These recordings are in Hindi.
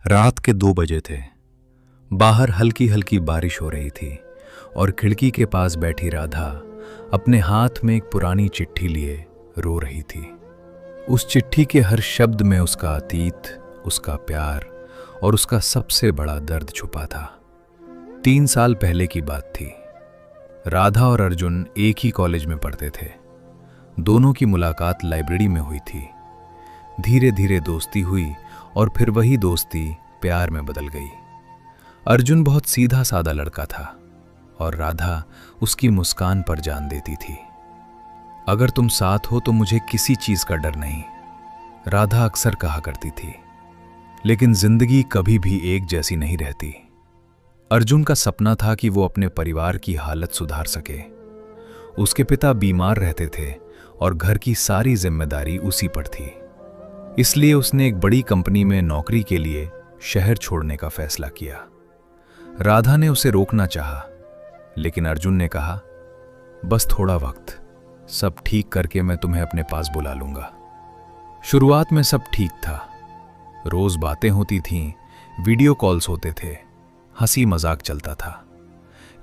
रात के 2 बजे थे। बाहर हल्की हल्की बारिश हो रही थी और खिड़की के पास बैठी राधा अपने हाथ में एक पुरानी चिट्ठी लिए रो रही थी। उस चिट्ठी के हर शब्द में उसका अतीत, उसका प्यार और उसका सबसे बड़ा दर्द छुपा था। 3 साल पहले की बात थी। राधा और अर्जुन एक ही कॉलेज में पढ़ते थे। दोनों की मुलाकात लाइब्रेरी में हुई थी। धीरे धीरे दोस्ती हुई और फिर वही दोस्ती प्यार में बदल गई। अर्जुन बहुत सीधा साधा लड़का था और राधा उसकी मुस्कान पर जान देती थी। अगर तुम साथ हो तो मुझे किसी चीज का डर नहीं, राधा अक्सर कहा करती थी। लेकिन जिंदगी कभी भी एक जैसी नहीं रहती। अर्जुन का सपना था कि वो अपने परिवार की हालत सुधार सके। उसके पिता बीमार रहते थे और घर की सारी जिम्मेदारी उसी पर थी। इसलिए उसने एक बड़ी कंपनी में नौकरी के लिए शहर छोड़ने का फैसला किया। राधा ने उसे रोकना चाहा, लेकिन अर्जुन ने कहा, बस थोड़ा वक्त, सब ठीक करके मैं तुम्हें अपने पास बुला लूंगा। शुरुआत में सब ठीक था। रोज बातें होती थीं, वीडियो कॉल्स होते थे, हंसी मजाक चलता था।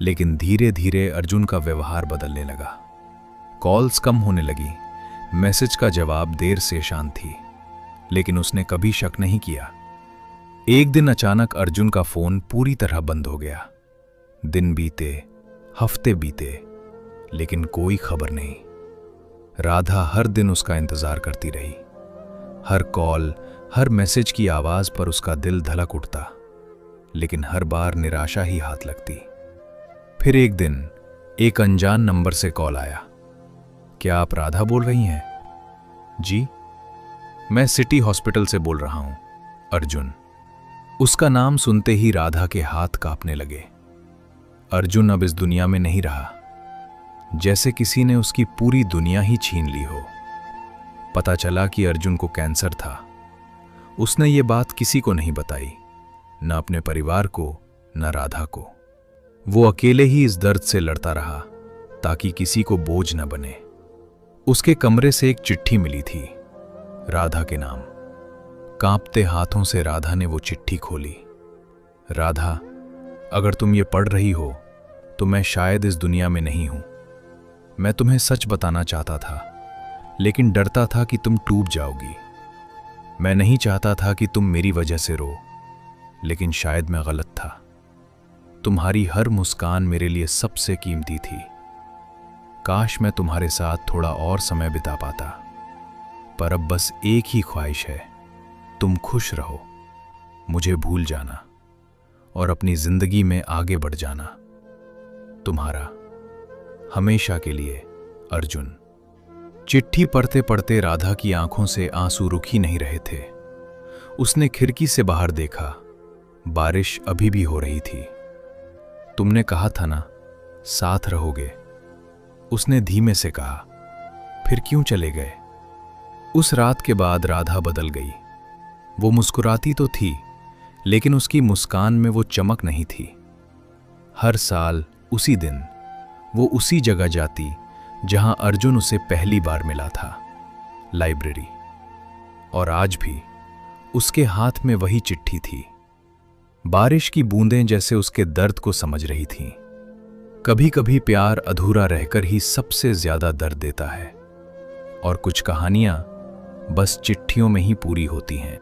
लेकिन धीरे धीरे अर्जुन का व्यवहार बदलने लगा। कॉल्स कम होने लगी, मैसेज का जवाब देर से शांत थी, लेकिन उसने कभी शक नहीं किया। एक दिन अचानक अर्जुन का फोन पूरी तरह बंद हो गया। दिन बीते, हफ्ते बीते, लेकिन कोई खबर नहीं। राधा हर दिन उसका इंतजार करती रही। हर कॉल, हर मैसेज की आवाज पर उसका दिल धड़क उठता, लेकिन हर बार निराशा ही हाथ लगती। फिर एक दिन एक अनजान नंबर से कॉल आया। क्या आप राधा बोल रही हैं? जी, मैं सिटी हॉस्पिटल से बोल रहा हूं, अर्जुन। उसका नाम सुनते ही राधा के हाथ कांपने लगे। अर्जुन अब इस दुनिया में नहीं रहा, जैसे किसी ने उसकी पूरी दुनिया ही छीन ली हो। पता चला कि अर्जुन को कैंसर था। उसने ये बात किसी को नहीं बताई, न अपने परिवार को, न राधा को। वो अकेले ही इस दर्द से लड़ता रहा ताकि किसी को बोझ न बने। उसके कमरे से एक चिट्ठी मिली थी, राधा के नाम। कांपते हाथों से राधा ने वो चिट्ठी खोली। राधा, अगर तुम ये पढ़ रही हो तो मैं शायद इस दुनिया में नहीं हूं। मैं तुम्हें सच बताना चाहता था, लेकिन डरता था कि तुम टूट जाओगी। मैं नहीं चाहता था कि तुम मेरी वजह से रो, लेकिन शायद मैं गलत था। तुम्हारी हर मुस्कान मेरे लिए सबसे कीमती थी। काश मैं तुम्हारे साथ थोड़ा और समय बिता पाता। पर अब बस एक ही ख्वाहिश है, तुम खुश रहो, मुझे भूल जाना और अपनी जिंदगी में आगे बढ़ जाना। तुम्हारा हमेशा के लिए, अर्जुन। चिट्ठी पढ़ते पढ़ते राधा की आंखों से आंसू रुक ही नहीं रहे थे। उसने खिड़की से बाहर देखा, बारिश अभी भी हो रही थी। तुमने कहा था ना, साथ रहोगे, उसने धीमे से कहा। फिर क्यों चले गए? उस रात के बाद राधा बदल गई। वो मुस्कुराती तो थी, लेकिन उसकी मुस्कान में वो चमक नहीं थी। हर साल उसी दिन वो उसी जगह जाती जहां अर्जुन उसे पहली बार मिला था, लाइब्रेरी। और आज भी उसके हाथ में वही चिट्ठी थी। बारिश की बूंदें जैसे उसके दर्द को समझ रही थीं। कभी कभी प्यार अधूरा रहकर ही सबसे ज्यादा दर्द देता है, और कुछ कहानियां बस चिट्ठियों में ही पूरी होती हैं।